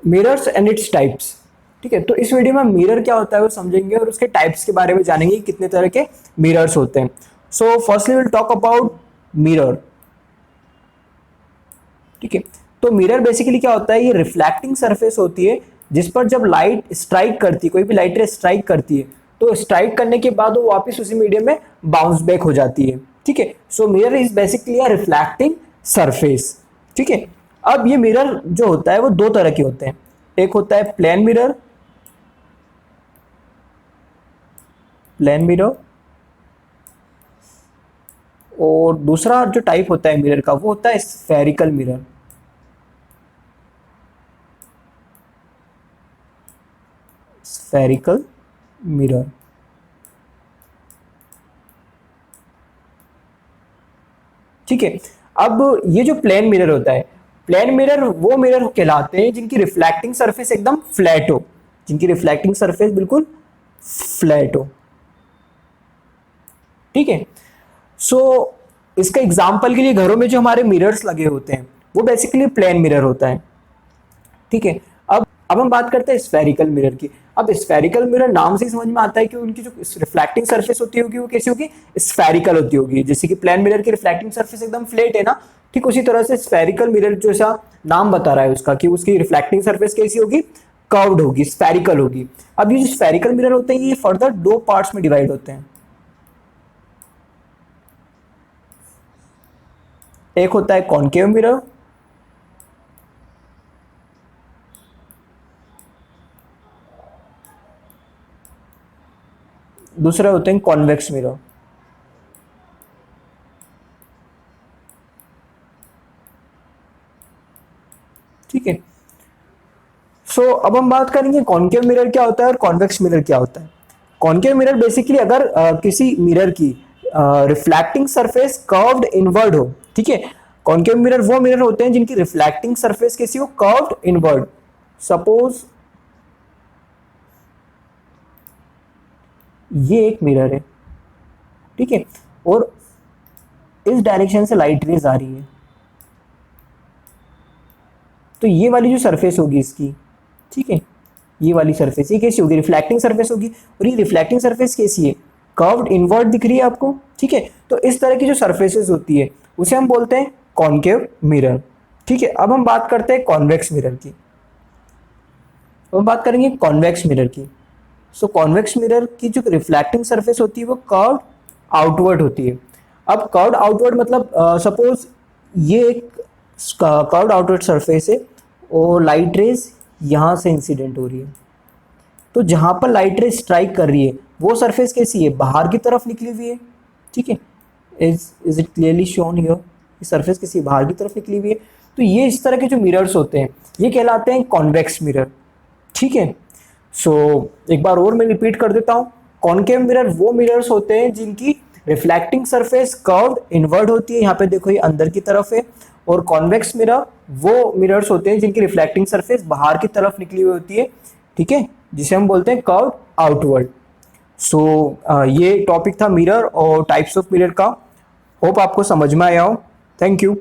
Mirrors and its types. ठीक है, तो इस वीडियो में मिरर क्या होता है वो समझेंगे और उसके टाइप्स के बारे में जानेंगे कि कितने तरह के मिरर्स होते हैं। So firstly will talk about mirror. ठीक है, तो मिरर बेसिकली क्या होता है, ये रिफ्लेक्टिंग सरफेस होती है जिस पर जब लाइट स्ट्राइक करती है, कोई भी लाइट रे स्ट्राइक करती है तो स्ट्राइक करने के बाद वो वापस उसी मीडियम में बाउंस बैक हो जाती है। ठीक है, so mirror is basically a reflecting surface. ठीक है, अब ये मिरर जो होता है वो दो तरह के होते हैं, एक होता है प्लेन मिरर, प्लेन मिरर, और दूसरा जो टाइप होता है मिरर का वो होता है स्फेरिकल मिरर। Spherical mirror. ठीक है, अब ये जो प्लेन मिरर होता है, प्लेन मिरर वो मिरर कहलाते हैं जिनकी रिफ्लेक्टिंग सरफेस एकदम फ्लैट हो, जिनकी रिफ्लेक्टिंग सरफेस बिल्कुल फ्लैट हो। ठीक है, सो इसका एग्जांपल के लिए घरों में जो हमारे मिरर्स लगे होते हैं वो बेसिकली प्लेन मिरर होता है। ठीक है, अब हम बात करते हैं स्फेरिकल मिरर की। अब स्फेरिकल मिरर नाम से ही समझ में आता है कि उनकी जो रिफ्लेक्टिंग सरफेस होती होगी वो कैसी होगी, स्फेरिकल होती होगी। जैसे कि प्लेन मिरर की रिफ्लेक्टिंग सरफेस एकदम फ्लैट है ना, ठीक उसी तरह से स्फेरिकल मिरर जैसा नाम बता रहा है उसका कि उसकी रिफ्लेक्टिंग सरफेस कैसी होगी, कर्व्ड होगी, स्फेरिकल होगी। अब ये जो स्फेरिकल मिरर होते हैं ये फर्दर दो पार्ट्स में डिवाइड होते हैं। एक होता है कॉनकेव मिरर, दूसरे होते हैं कॉन्वेक्स मिरर। ठीक है, सो अब हम बात करेंगे कॉनकेव मिरर क्या होता है और कॉन्वेक्स मिरर क्या होता है। कॉनकेव मिरर बेसिकली अगर किसी मिरर की रिफ्लेक्टिंग सरफेस कर्व्ड इनवर्ड हो। ठीक है, कॉनकेव मिरर वो मिरर होते हैं जिनकी रिफ्लेक्टिंग सरफेस कैसी हो, कर्व्ड इनवर्ड। सपोज ये एक मिरर है, ठीक है, और इस डायरेक्शन से लाइट रेज आ रही है, तो ये वाली जो सरफेस होगी इसकी, ठीक है, ये वाली सरफेस ये कैसी होगी, रिफ्लेक्टिंग सरफेस होगी। और ये रिफ्लेक्टिंग सरफेस कैसी है, कर्व्ड इनवर्ड दिख रही है आपको। ठीक है, तो इस तरह की जो सरफेसेस होती है उसे हम बोलते हैं कॉनकेव मिरर। ठीक है, अब हम बात करते हैं कॉन्वेक्स मिरर की। अब हम बात करेंगे कॉन्वेक्स मिरर की। सो कॉन्वेक्स मिरर की जो रिफ्लेक्टिंग सरफेस होती है वो कर्व्ड आउटवर्ड होती है। अब कर्व्ड आउटवर्ड मतलब सपोज ये एक कर्व्ड आउटवर्ड सरफेस है और लाइट रेज यहाँ से इंसिडेंट हो रही है, तो जहाँ पर लाइट रेज स्ट्राइक कर रही है वो सरफेस कैसी है, बाहर की तरफ निकली हुई है। ठीक है, is it clearly shown here, ये सरफेस कैसी बाहर की तरफ निकली हुई है। तो ये इस तरह के जो मिरर्स होते हैं ये कहलाते हैं कॉन्वेक्स मिरर। ठीक है, सो एक बार और मैं रिपीट कर देता हूँ, कॉनकेव मिरर वो मिरर्स होते हैं जिनकी रिफ्लेक्टिंग सरफेस कर्व्ड इनवर्ड होती है, यहाँ पे देखो ये अंदर की तरफ है। और कॉन्वेक्स मिरर वो मिरर्स होते हैं जिनकी रिफ्लेक्टिंग सरफेस बाहर की तरफ निकली हुई होती है। ठीक है, जिसे हम बोलते हैं कर्व्ड आउटवर्ड। सो ये टॉपिक था मिरर और टाइप्स ऑफ मिरर का। होप आपको समझ में आया हो। Thank you.